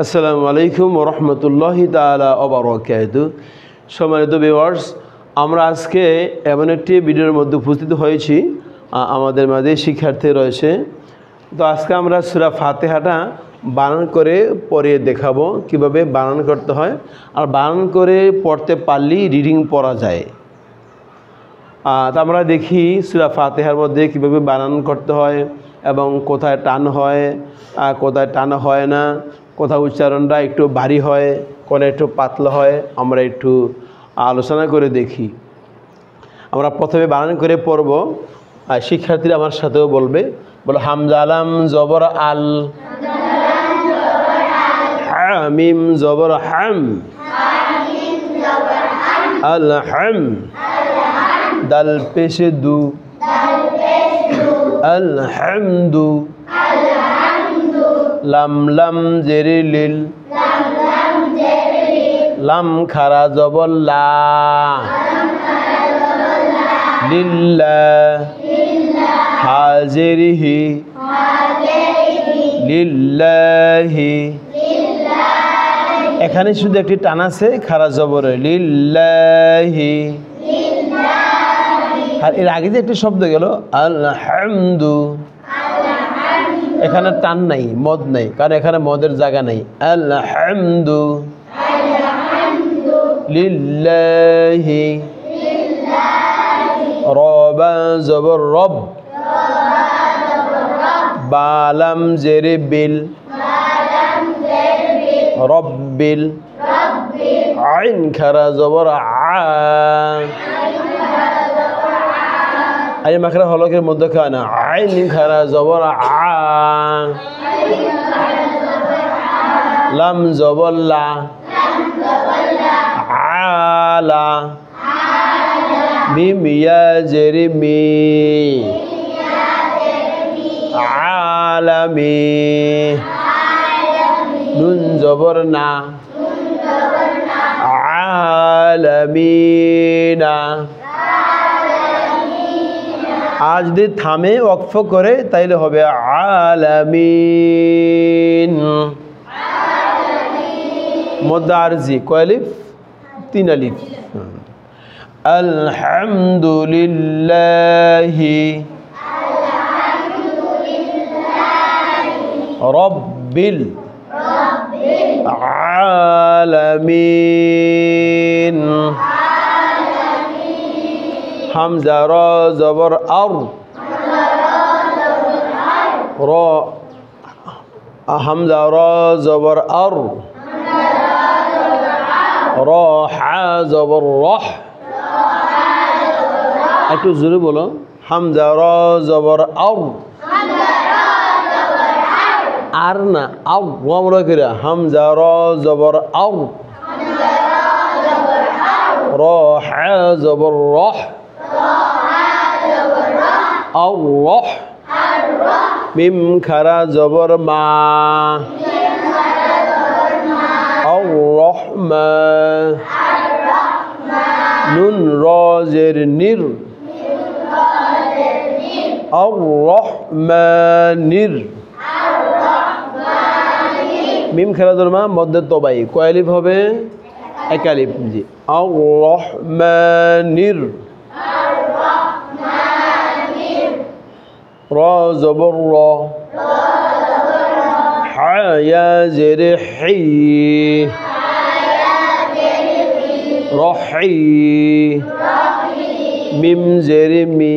আসসালামু আলাইকুম ওয়া রাহমাতুল্লাহি তাআলা ওয়া বারাকাতুহু। সম্মানিত ভিউয়ার্স, আমরা আজকে এমন একটি ভিডিওর মধ্যে উপস্থিত হয়েছি, আমাদের মাঝে শিক্ষার্থী রয়েছে। তো আজকে আমরা সূরা ফাতিহাটা বানান করে পড়িয়ে দেখাবো কিভাবে বানান করতে হয়, আর বানান করে পড়তে পারলেই রিডিং পড়া যায়। তো আমরা দেখি সূরা ফাতিহার মধ্যে কিভাবে বানান করতে হয় এবং কোথায় টান হয়, কোথায় টান হয় না, কোথায় উচ্চারণটা একটু ভারী হয়, কোথায় একটু পাতলা হয়, আমরা একটু আলোচনা করে দেখি। আমরা প্রথমে বানান করে পড়ব, আর শিক্ষার্থীরা আমার সাথেও বলবে। বলো হামজা লাম জবর আল, হামিম জবর হাম, আল হাম, দাল পেশে দু, আলহামদু, লাম লাম জেরে লিল, লাম খারা জবর লা, লিল্লাহ, হাজিরিহি, লিল্লাহি। এখানে শুধু একটি টান আছে খারা জবর লিল্লাহি, আর এর আগে যে একটি শব্দ গেল আলহামদু, এখানে টান নাই, মদ নাই, কারণ এখানে মদের জায়গা নাই। আলহামদু লিল্লাহি, রবা জবর রব, বালাম জেরে বিল, রব্বিল, আইন খারা জবর আ, আইন মাখরা হলকের মধ্যে খানা, আইন খারা জবর আ, লাম জবর লা, আলা, মিম ইয়া জেরে মি, আলামি, নুন জবর না, আলামিনা। আজ যদি থামে ওয়াকফ করে তাইলে হবে আলামিন। মদ্দা আরজি কয় আলিফ? 3 আলিফ। আলহামদুলিল্লাহি রব্বিল আলামিন। হামজা র জবর আর, র, হামজা র জবর আর, র হা জবর রহ। একটু জোরে বলো, হামজা র জবর আর, আর না আও, আমরা করে হামজা র জবর আও, র হা জবর রহ, আও রহ, মিম খারা জবর মা, আও রহমা, নুন র জের নির, আও রহমানির, মিম খারা জবর মা মধ্যে তবাই কয় আলিফ হবে? 1 আলিফ। জি, আও রহমানির, র জবর র, হা ইয়া জেরে হি, রহি, মিম জেরে মি,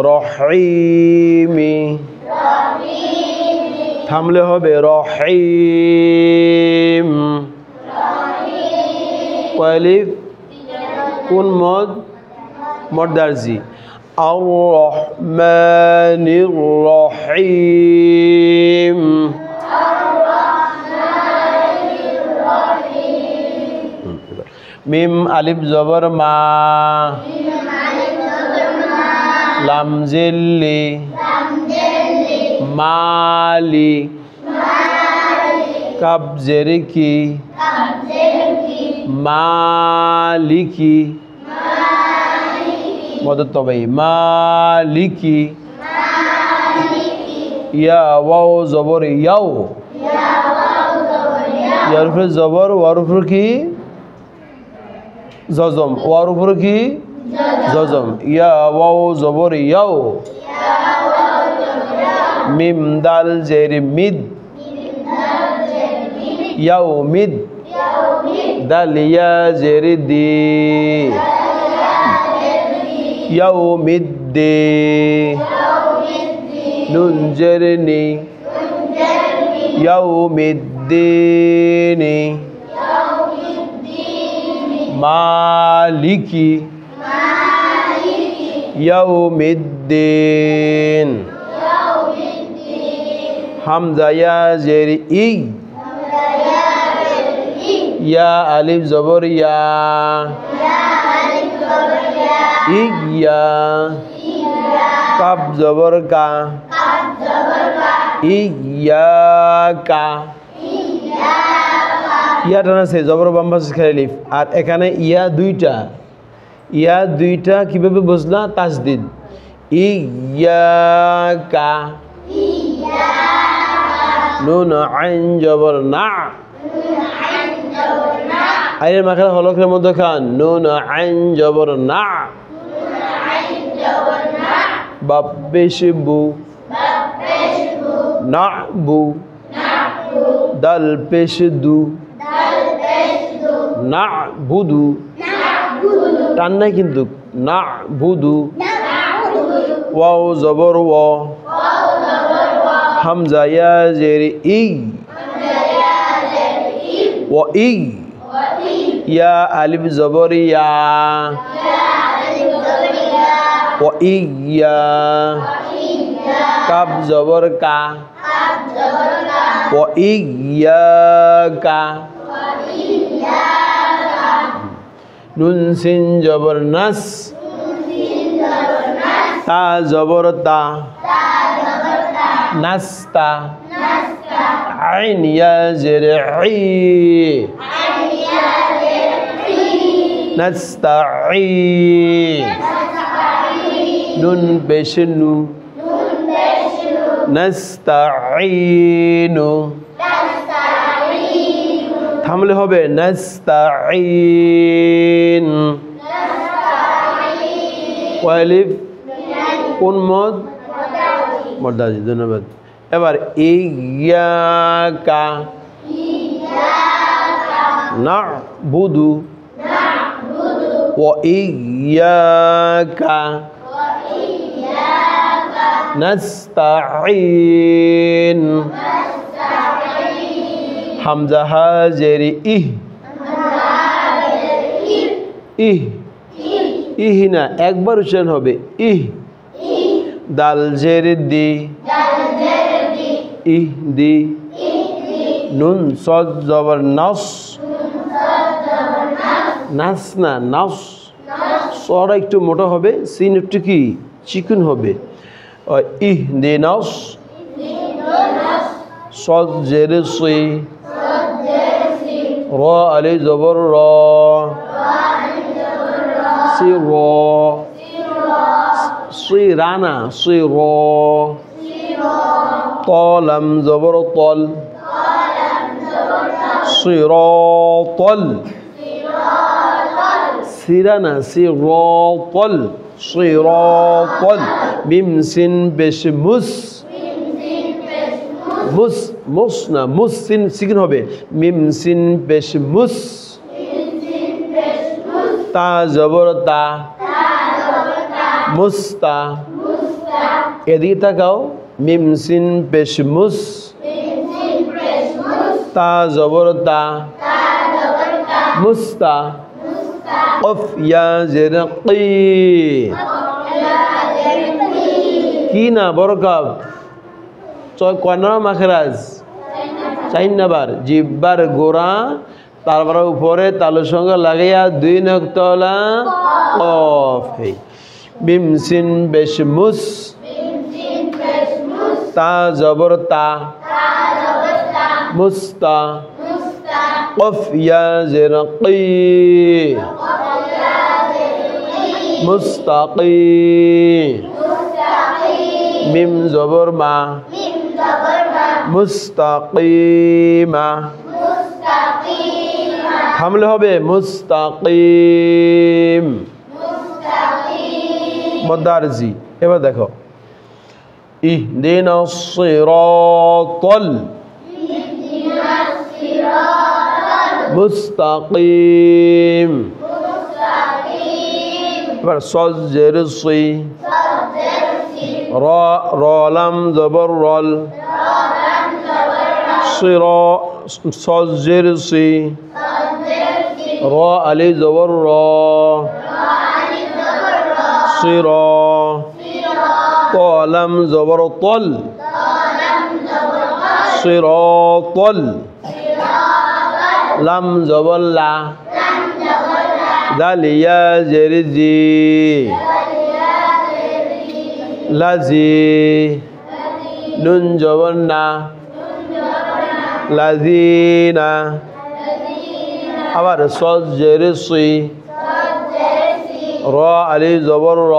রহিমি। থামলে হবে রহিম। কয় আলিফ? কোন মদ? মর্দারজি। আর রহমানির রহিম। মিম আলিফ জবর মা, লাম জিল্লি, মালি, কাব জেরে কি, মালিকি, মদত তবাই মালিকি, ইয়া ওয়াও জবর ইয়াও, ইয়ার উপরে জবর, ওয়ার উপরে কি জজম, ওয়ার উপরে কি জজম। ইয়া ওয়াও জবর ইয়াও, মিম দাল জের মিদ, ইয়াও মিদ, দাল ইয়া জের দি, ইয়াও মিদ দে, নুন জের নি, ইয়াও মিদ দিনি, মালিকি, ইয়াও মিদ দিন। হামজা ইয়া জের ই, ইয়া আলিফ জবর ইয়া, ইয়া কাব জবর কা, ইয়াকা, ইয়া টানা আছে জবর বাম্বাস খালিফ। আর এখানে ইয়া দুইটা কিভাবে বুঝলা? তাসদিদ, ইয়াকা, নুন আইন জবর না, আইনের মাখানা হলকের মধ্যে খান, নুন আইন জবর না, বাপ পেশ বু, না বু, দাল পেশ দু, না বুদু, টান নাই কিন্তু, না বুদু, ওয়াও জবর ওয়া, হামজা ইয়া জের ই, ওয়া ই, ইয়া আলিফ জবর ইয়া, ওয়া ইয়া, কাব জবর কা, ওয়া ইয়াকা, নুন সিন জবর নাস, তা জবর তা, নাস্তা, আইন ইয়া জের ই, নাস্তাঈ, নুন পেশ নু, নাস্তাঈনু, থামলে হবে নাস্তাঈন। ওয়ালিফ কোন মদ? মর্দাজি, ধন্যবাদ। এবার ইয়াকা না'বুদু ওয়া ইয়াকা নাস্তাঈন। হামজা হাজের ইহ, ইহ, ইহ না একবার উচ্চারণ হবে ইহ। দাল জের দি, ইহ দি। নুন সদ জবর নস, নাস না নাস। সরা একটু মোটা হবে, সিন একটু কি চিকন হবে। ইহ দি নস। সদ জের সি, র আলি জবর র, সি র, সি রানা সি র। তলাম জবর তল, সিরাতল, সিরানা সিরাতল, সিরাতল। মিম সিন পেশ মুস, মুস মুস না মুস সিন সিন হবে। মিম সিন পেশ মুস। তা জবর তা, মুস্তা। এদিকে তাকাও, মিম সিন পেশ মুস, তা জবর তা, মুস্তা। কফ ইয়া জের কি, কি না বড় কাপ। কয় নম্বর মাখরাজ? 4 নাম্বার। জিহ্বার গোড়া, তারপর উপরে তালুর সঙ্গে লাগাইয়া 2 নক্তলা কফ। মিম সিন পেশ মুস, তা জবর তা, মুস্তা। কফ ইয়া জের কি, মুস্তাকি। মিম জবর মা, মুস্তাকিমা। থামলে হবে মুস্তাকিম মদ্দারজি। এবার দেখো ইহদিনাস সিরাতাল মুস্তাকিম। এবার সজের সি র র লাম জবর রল সিরা সজের সি র আলি জবর র সিরা ত লাম জবর তল সিরাতাল লাম জবর লা দাল ইয়া জের জি লাজি নুন জবর না লাজিনা। আবার সজ জের সি র আলি জবর র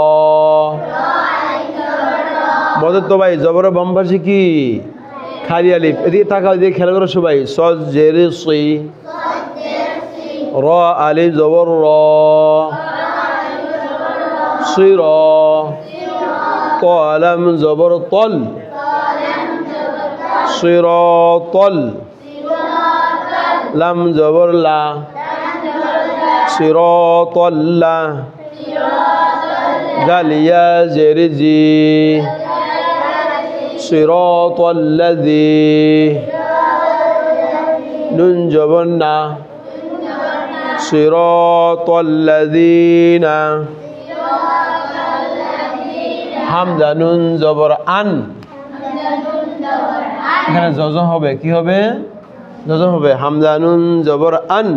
মদত তো ভাই জবর বামপাশে কি খালি আলিফ। এদিকে তাকাও, এদিকে খেয়াল করো সবাই। সজ জের সি র আলি জবর র সির ত লাম জবর তল সিরাতাল লাম জবর লা সিরাতাল লা দাল ইয়া জের জি সিরাতাল লাযী নুন জবর না সিরাতাল লাযীনা। হামজা নুন জবর আন, এখানে যজম হবে, কি হবে? যজম হবে। হামজা নুন জবর আন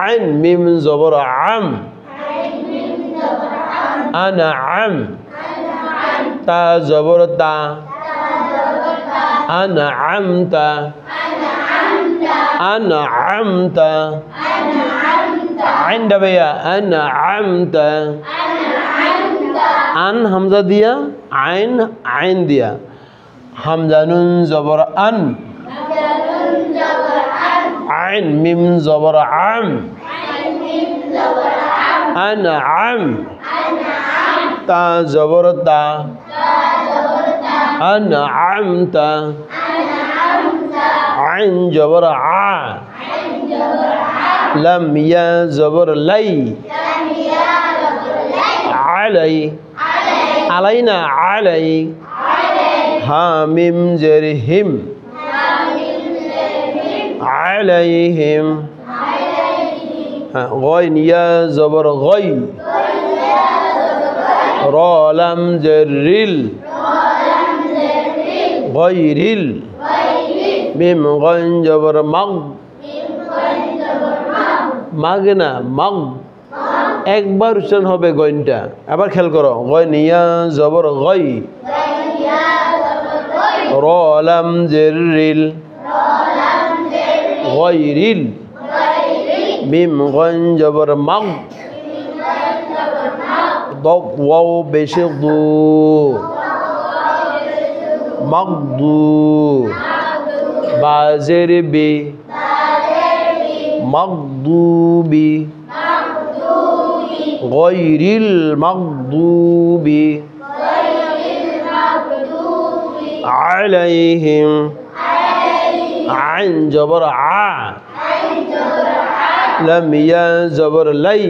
আইন মিম জবর আম আনা আম তা জবর তা আনা আমতা আনা আমতা আইন ডাবেয়া আনা আমতা আন হামজা দিয়া আইন আইন দিয়া হামজা নুন জবর আন আইন মিম জবর আম আনা আম তা জবর তা আনা আমতা আইন জবর আ লাম ইয়া জবর লাই আলাই আলাইনা আলাই হা মিম জের হিম আলাইহিম গইন ইয়া জবর গই র লাম জের রিল গইরিল মিম গইন জবর মাগ মাগ না মাগ একবার উচ্চারণ হবে গইনটা। আবার খেয়াল করো গইন ইয়া জবর গই র লাম জের রিল গইরিল মিম গইন জবর মাগ ضاد واو পেশে দু মাগদু বাজের বি মাগদুবি গয়রিল মাগদুবি আলাইহিম আইন জবর আ লাম ইয়া জবর লাই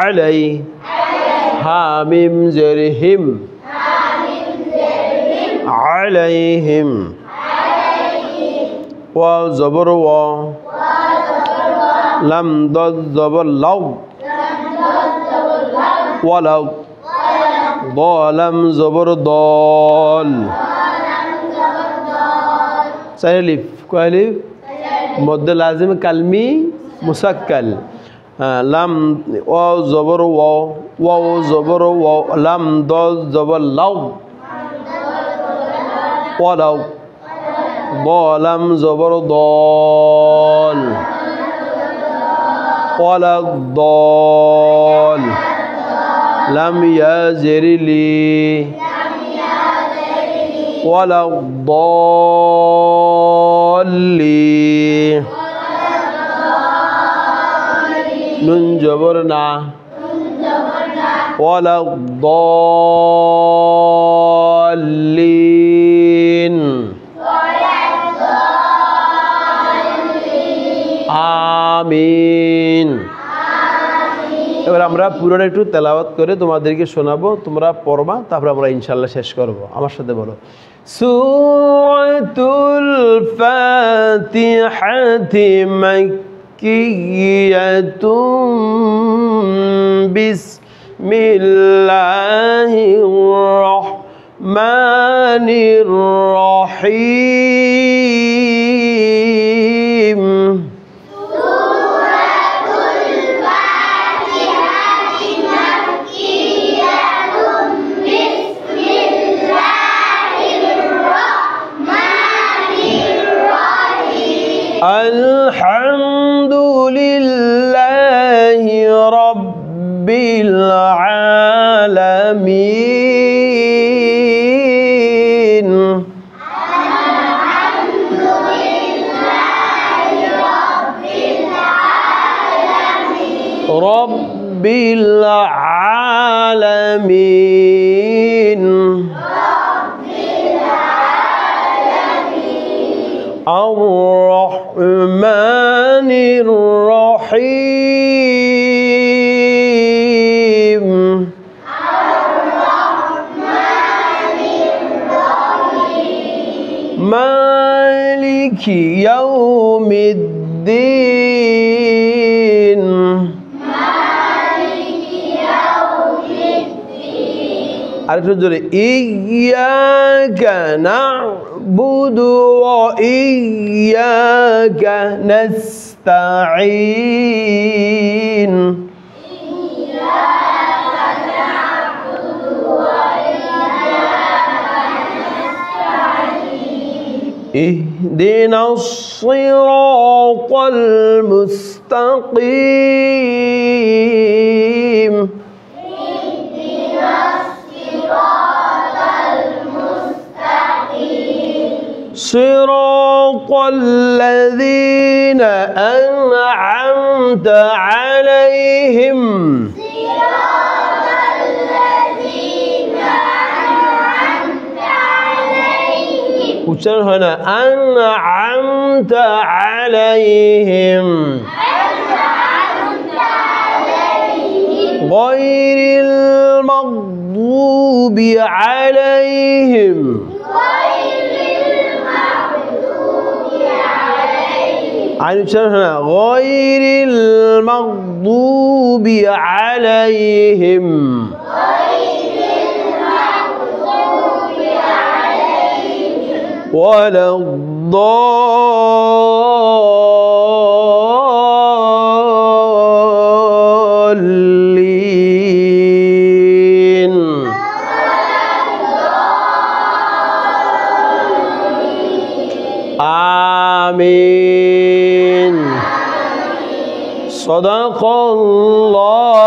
আলাই হা মিম জের হিম আলাইহিম ওয়া জবর ওয়া লাম দাদ জবর লাউ ওয়ালাউ ضلم জবর দল চার আলিফ কয় আলিফ মধ্য লাজিম কালমি মুসাক্কাল লাম ও জবর ওয়া ওয়াও জবর ওয়া লাম দাদ জবর লাউ ওয়ালাউ ضلم জবর দল ওয়ালা দল লাম ইয়াজিরলি ولا الضالين نون جبرنا ولا الضالين আমিন। এবার আমরা পুরোটা একটু তেলাওয়াত করে তোমাদেরকে শোনাবো, তোমরা পড়বা, তারপর আমরা ইনশাআল্লাহ শেষ করব। আমার সাথে বলো, সূরাতুল ফাতিহাতি মাক্কিয়াতুম বিসমিল্লাহির রাহমানির রাহিম। আলহামদুলিল্লাহি রাব্বিল আলামিন। রাব্বিল আলামিন। আর-রহমানির রহিম। মালিকি ইয়াউমিদ্দিন। আরেকটু জোরে, ইয়াকা না'বুদু ওয়া ইয়াকা নাস্তাঈন। ইহদিনাস সিরাতাল মুস্তাকিম। صراط الذين أنعمت عليهم উচ্চারণ হয় না, أنعمت عليهم غير المغضوب عليهم عن شرحنا غير المغضوب عليهم ولا الضالين آمين صدق الله